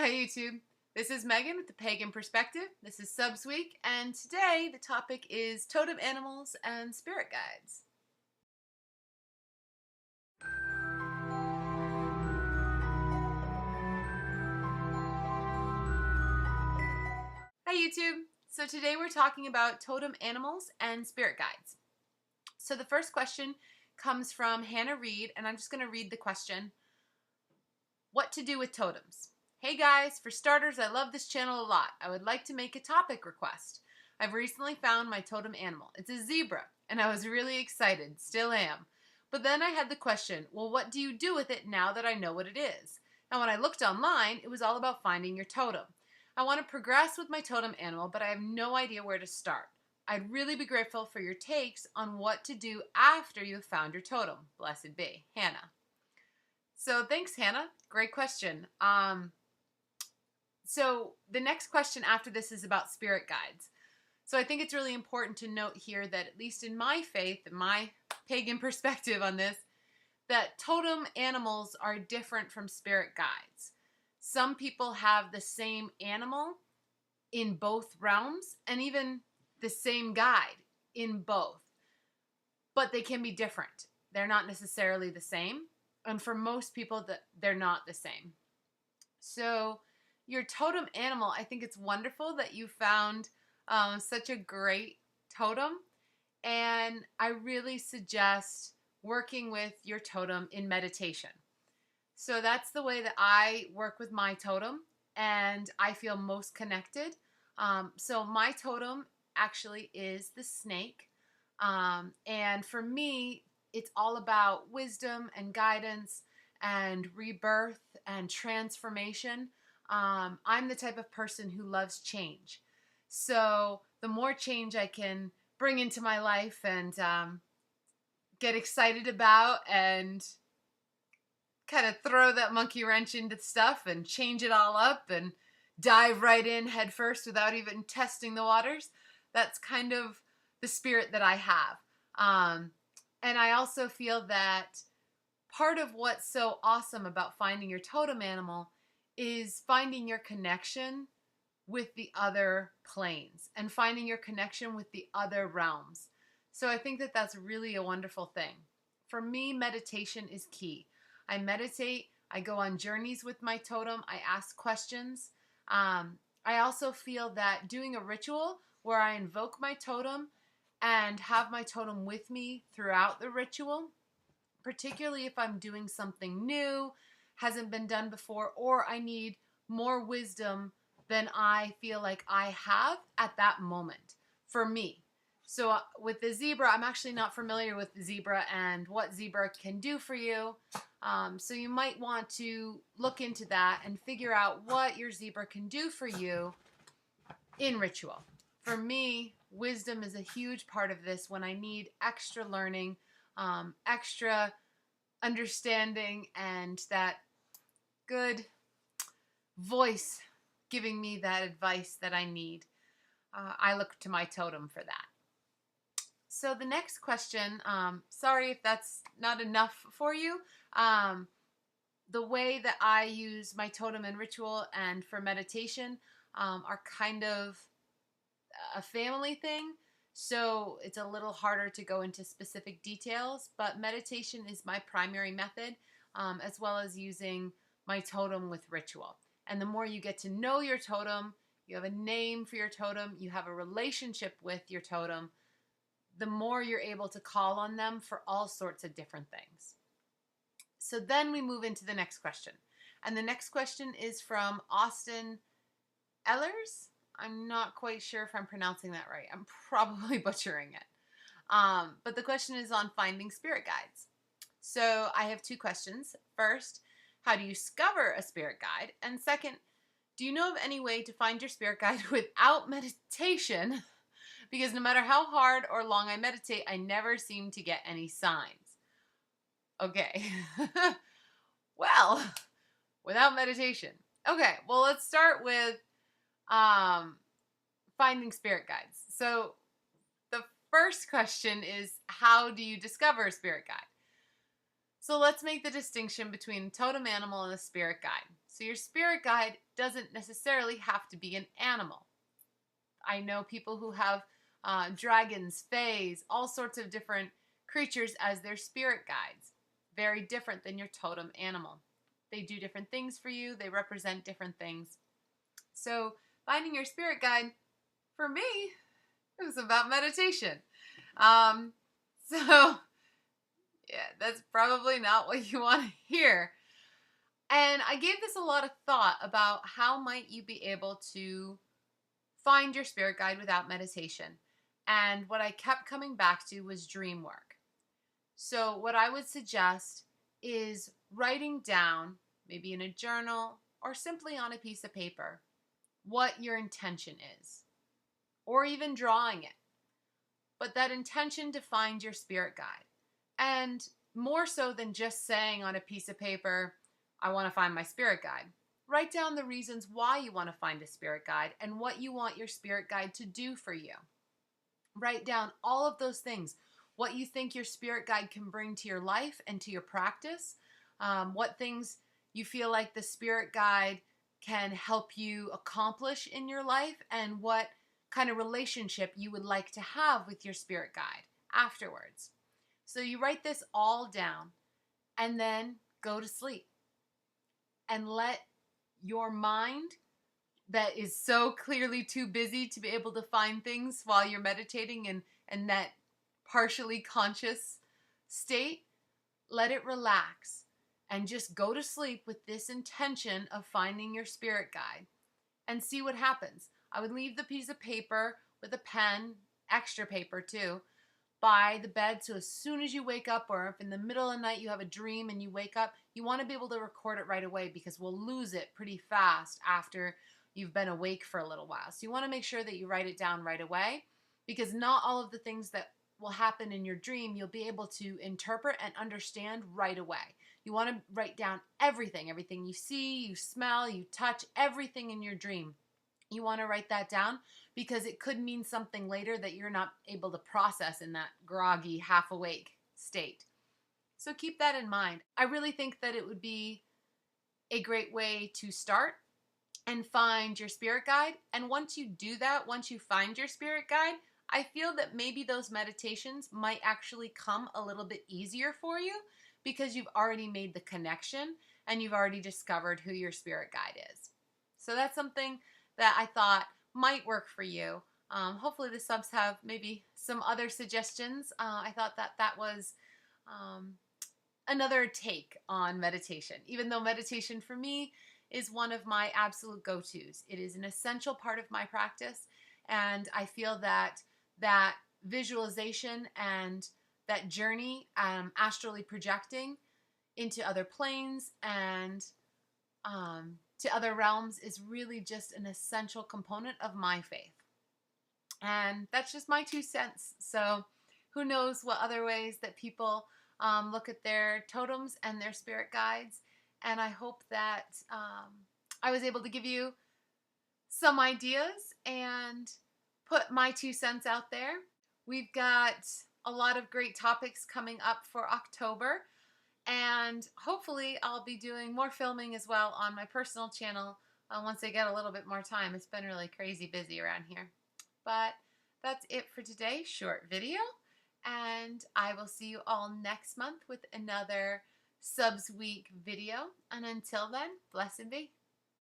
Hi YouTube, this is Megan with the Pagan Perspective. This is Subs Week, and today the topic is totem animals and spirit guides. Hi YouTube, so today we're talking about totem animals and spirit guides. So the first question comes from Hannah Reed, and I'm just going to read the question. What to do with totems? Hey guys, for starters, I love this channel a lot. I would like to make a topic request. I've recently found my totem animal. It's a zebra, and I was really excited, still am. But then I had the question, well, what do you do with it now that I know what it is? And when I looked online, it was all about finding your totem. I want to progress with my totem animal, but I have no idea where to start. I'd really be grateful for your takes on what to do after you have found your totem. Blessed be, Hannah. So thanks, Hannah. Great question. So the next question after this is about spirit guides. So I think it's really important to note here that, at least in my faith and my pagan perspective on this, that totem animals are different from spirit guides. Some people have the same animal in both realms and even the same guide in both, but they can be different. They're not necessarily the same. And for most people, they're not the same. So your totem animal, I think it's wonderful that you found such a great totem. And I really suggest working with your totem in meditation. So that's the way that I work with my totem, and I feel most connected. So my totem actually is the snake. And for me, it's all about wisdom and guidance and rebirth and transformation. I'm the type of person who loves change. So the more change I can bring into my life and get excited about and kind of throw that monkey wrench into stuff and change it all up and dive right in head first without even testing the waters, that's kind of the spirit that I have. And I also feel that part of what's so awesome about finding your totem animal is finding your connection with the other planes and finding your connection with the other realms. So I think that that's really a wonderful thing. For me, meditation is key. I meditate, I go on journeys with my totem, I ask questions. I also feel that doing a ritual where I invoke my totem and have my totem with me throughout the ritual, particularly if I'm doing something new, hasn't been done before, or I need more wisdom than I feel like I have at that moment for me. So with the zebra, I'm actually not familiar with the zebra and what zebra can do for you. So you might want to look into that and figure out what your zebra can do for you in ritual. For me, wisdom is a huge part of this when I need extra learning, extra understanding, and that good voice giving me that advice that I need. I look to my totem for that. So the next question, sorry if that's not enough for you. The way that I use my totem in ritual and for meditation are kind of a family thing. So it's a little harder to go into specific details, but meditation is my primary method, as well as using my totem with ritual. And the more you get to know your totem, you have a name for your totem, you have a relationship with your totem, the more you're able to call on them for all sorts of different things. So then we move into the next question. And the next question is from Austin Ehlers. I'm not quite sure if I'm pronouncing that right. I'm probably butchering it. But the question is on finding spirit guides. So I have two questions. First, how do you discover a spirit guide? And second, do you know of any way to find your spirit guide without meditation? Because no matter how hard or long I meditate, I never seem to get any signs. Okay. Well, without meditation. Okay, well, let's start with finding spirit guides. So the first question is, how do you discover a spirit guide? So let's make the distinction between a totem animal and a spirit guide. So your spirit guide doesn't necessarily have to be an animal. I know people who have dragons, fays, all sorts of different creatures as their spirit guides. Very different than your totem animal. They do different things for you. They represent different things. So finding your spirit guide, for me, it was about meditation. So yeah, that's probably not what you want to hear. And I gave this a lot of thought about how might you be able to find your spirit guide without meditation. And what I kept coming back to was dream work. So what I would suggest is writing down, maybe in a journal or simply on a piece of paper, what your intention is, or even drawing it. But that intention to find your spirit guide. And more so than just saying on a piece of paper, I want to find my spirit guide. Write down the reasons why you want to find a spirit guide and what you want your spirit guide to do for you. Write down all of those things. What you think your spirit guide can bring to your life and to your practice. What things you feel like the spirit guide can help you accomplish in your life, and what kind of relationship you would like to have with your spirit guide afterwards. So you write this all down and then go to sleep and let your mind, that is so clearly too busy to be able to find things while you're meditating and that partially conscious state, let it relax and just go to sleep with this intention of finding your spirit guide and see what happens. I would leave the piece of paper with a pen, extra paper too, by the bed, so as soon as you wake up, or if in the middle of the night you have a dream and you wake up, you want to be able to record it right away, because we'll lose it pretty fast after you've been awake for a little while. So you want to make sure that you write it down right away, because not all of the things that will happen in your dream you'll be able to interpret and understand right away. You want to write down everything you see, you smell, you touch, everything in your dream. You want to write that down because it could mean something later that you're not able to process in that groggy, half awake state. So keep that in mind. I really think that it would be a great way to start and find your spirit guide. And once you do that, once you find your spirit guide, I feel that maybe those meditations might actually come a little bit easier for you, because you've already made the connection and you've already discovered who your spirit guide is. So that's something that I thought might work for you. Hopefully the subs have maybe some other suggestions. I thought that that was another take on meditation, even though meditation for me is one of my absolute go-tos. It is an essential part of my practice, and I feel that that visualization and that journey, astrally projecting into other planes and to other realms, is really just an essential component of my faith. And that's just my 2 cents. So who knows what other ways that people look at their totems and their spirit guides. And I hope that I was able to give you some ideas and put my 2 cents out there. We've got a lot of great topics coming up for October. And hopefully I'll be doing more filming as well on my personal channel once I get a little bit more time. It's been really crazy busy around here. But that's it for today. Short video. And I will see you all next month with another Subs Week video. And until then, blessed be.